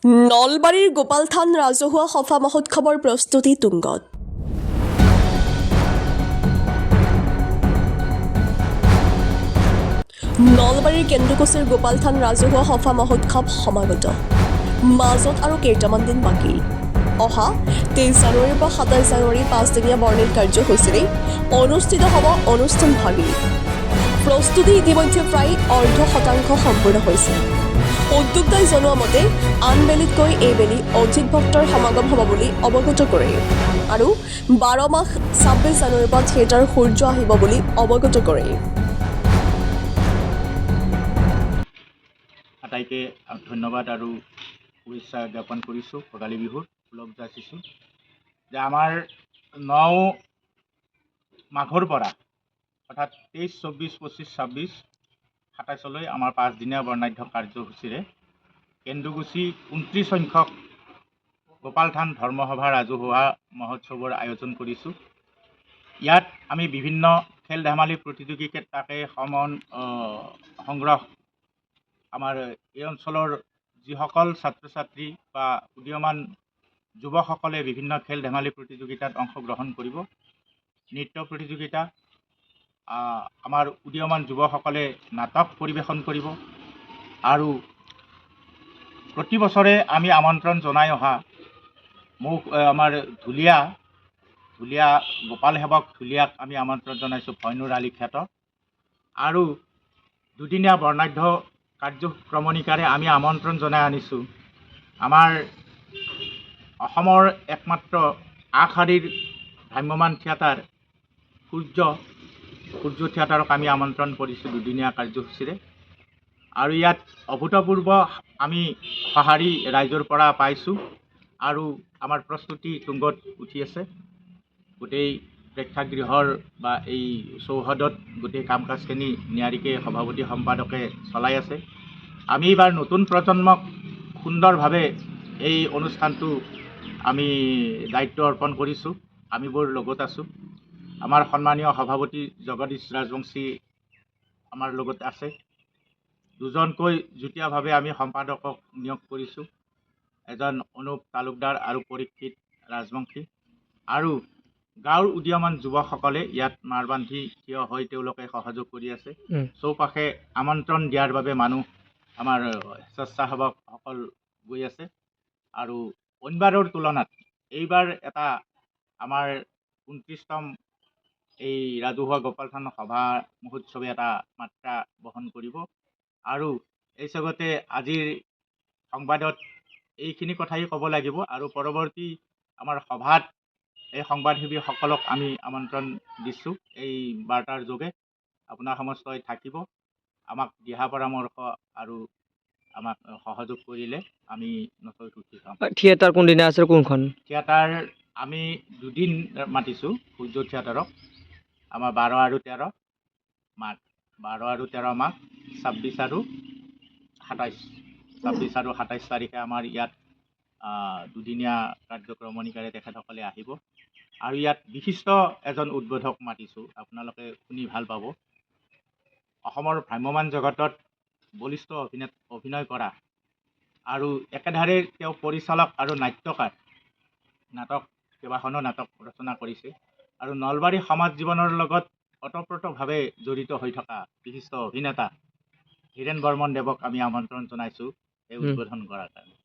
নলবাৰীৰ গোপালথান ৰাজহুৱা সভা মহোৎসৱৰ প্ৰস্তুতি তুংগত। নলবাৰীৰ কেন্দুকুছিৰ গোপালথান ৰাজহুৱা সভা মহোৎসৱ সমাগত। মাজত আৰু কেইটামান দিন বাকী। অহা 23 জানুৱাৰীৰ পৰা 27 জানুৱাৰী 5দিনীয়া বৰ্ণিল কাৰ্যসূচীৰে অনুষ্ঠিত হ'ব অনুষ্ঠানভাগী। প্ৰস্তুতি ইতিমধ্যে প্ৰায় 50% সম্পূৰ্ণ হৈছে। উদ্যোক্তাই জনোৱা মতে আন বেলিতকৈ এই বেলি অধিক ভক্তৰ সমাগম হ'ব বুলি অৱগত কৰে আৰু 12 মাহ 26 জানুৱাৰীৰ পৰা থিয়েটাৰ সূৰ্য আহিব বুলি অৱগত কৰে। আটাইকে ধন্যবাদ আৰু শুভেচ্ছা জ্ঞাপন কৰিছোঁ। ভোগালী বিহুৰ ওলগ যাচিছোঁ যে আমাৰ 9 মাঘৰ পৰা অৰ্থাৎ 23, 24, 25, 26, 27লৈ আমাৰ 5দিনীয়া বৰ্ণাঢ্য কাৰ্যসূচীৰে কেন্দুকুছি 29 সংখ্যক গোপালথান ধৰ্মসভা ৰাজহুৱা মহোৎসৱৰ আয়োজন কৰিছোঁ। ইয়াত আমি বিভিন্ন খেল ধেমালি প্ৰতিযোগিতাকে সংগ্ৰহ আমাৰ এই অঞ্চলৰ যিসকল ছাত্ৰ ছাত্ৰী বা উদীয়মান যুৱকসকলে বিভিন্ন খেল ধেমালি প্ৰতিযোগিতাত অংশগ্ৰহণ কৰিব। নৃত্য প্ৰতিযোগিতা, আমাৰ উদীয়মান যুৱকসকলে নাটক পৰিৱেশন কৰিব আৰু প্ৰতি বছৰে আমি আমন্ত্ৰণ জনাই অহা আমাৰ ঢুলীয়া গোপাল সেৱক ঢুলীয়াক আমি আমন্ত্ৰণ জনাইছোঁ, ভইনুৰ আলি খ্যাত। আৰু দুদিনীয়া বৰ্ণাঢ্য কাৰ্যক্ৰমণিকাৰে আমি আমন্ত্ৰণ জনাই আনিছোঁ আমাৰ অসমৰ একমাত্ৰ আগশাৰীৰ ভ্ৰাম্যমান থিয়েটাৰ সূৰ্য থিয়েটাৰক আমি আমন্ত্ৰণ কৰিছোঁ দুদিনীয়া কাৰ্যসূচীৰে। আৰু ইয়াত অভূতপূৰ্ব আমি সঁহাৰি ৰাইজৰ পৰা পাইছোঁ আৰু আমাৰ প্ৰস্তুতি তুংগত উঠি আছে। গোটেই প্ৰেক্ষাগৃহৰ বা এই চৌহদত গোটেই কাম কাজখিনি নিয়াৰিকৈ সভাপতি সম্পাদকে চলাই আছে। আমি এইবাৰ নতুন প্ৰজন্মক সুন্দৰভাৱে এই অনুষ্ঠানটো আমি দায়িত্ব অৰ্পণ কৰিছোঁ। আমিবোৰ লগত আছোঁ। আমাৰ সন্মানীয় সভাপতি জগদীশ ৰাজবংশী আমাৰ লগত আছে। দুজনকৈ যুটীয়াভাৱে আমি সম্পাদকক নিয়োগ কৰিছোঁ, এজন অনুপ তালুকদাৰ আৰু পৰীক্ষিত ৰাজবংশী। আৰু গাঁৱৰ উদীয়মান যুৱকসকলে ইয়াত মাৰ বান্ধি থিয় হৈ তেওঁলোকে সহযোগ কৰি আছে। চৌপাশে আমন্ত্ৰণ দিয়াৰ বাবে মানুহ আমাৰ স্বেচ্ছাসেৱকসকল গৈ আছে। আৰু অন্যবাৰৰ তুলনাত এইবাৰ এটা আমাৰ 29তম এই ৰাজহুৱা গোপালথান সভা মহোৎসৱে এটা মাত্ৰা বহন কৰিব। আৰু এই চবতে আজিৰ সংবাদত এইখিনি কথাই ক'ব লাগিব। আৰু পৰৱৰ্তী আমাৰ সভাত এই সংবাদসেৱীসকলক আমি আমন্ত্ৰণ দিছোঁ এই বাৰ্তাৰ যোগে। আপোনাৰ সমস্তই থাকিব, আমাক দিহা পৰামৰ্শ আৰু আমাক সহযোগ কৰিলে আমি নথৈ সুখী হ'ম। থিয়েটাৰ কোনদিনা আছে, কোনখন থিয়েটাৰ? আমি দুদিন মাতিছোঁ সূৰ্য থিয়েটাৰক। আমাৰ 12 আৰু 13 মাঘ, 12 আৰু 13 মাঘ, 26 আৰু 27 তাৰিখে আমাৰ ইয়াত দুদিনীয়া কাৰ্যক্ৰমণিকাৰে তেখেতসকলে আহিব। আৰু ইয়াত বিশিষ্ট এজন উদ্বোধক মাতিছোঁ, আপোনালোকে শুনি ভাল পাব। অসমৰ ভ্ৰাম্যমান জগতত বলিষ্ঠ অভিনয় কৰা আৰু একেধাৰে তেওঁ পৰিচালক আৰু নাট্যকাৰ, কেইবাখনো নাটক ৰচনা কৰিছে আৰু নলবাৰী সমাজ জীৱনৰ লগত ওতঃপ্ৰোতভাৱে জড়িত হৈ থকা বিশিষ্ট অভিনেতা হীৰেণ বৰ্মন দেৱক আমি আমন্ত্ৰণ জনাইছোঁ এই উদ্বোধন কৰাৰ কাৰণে।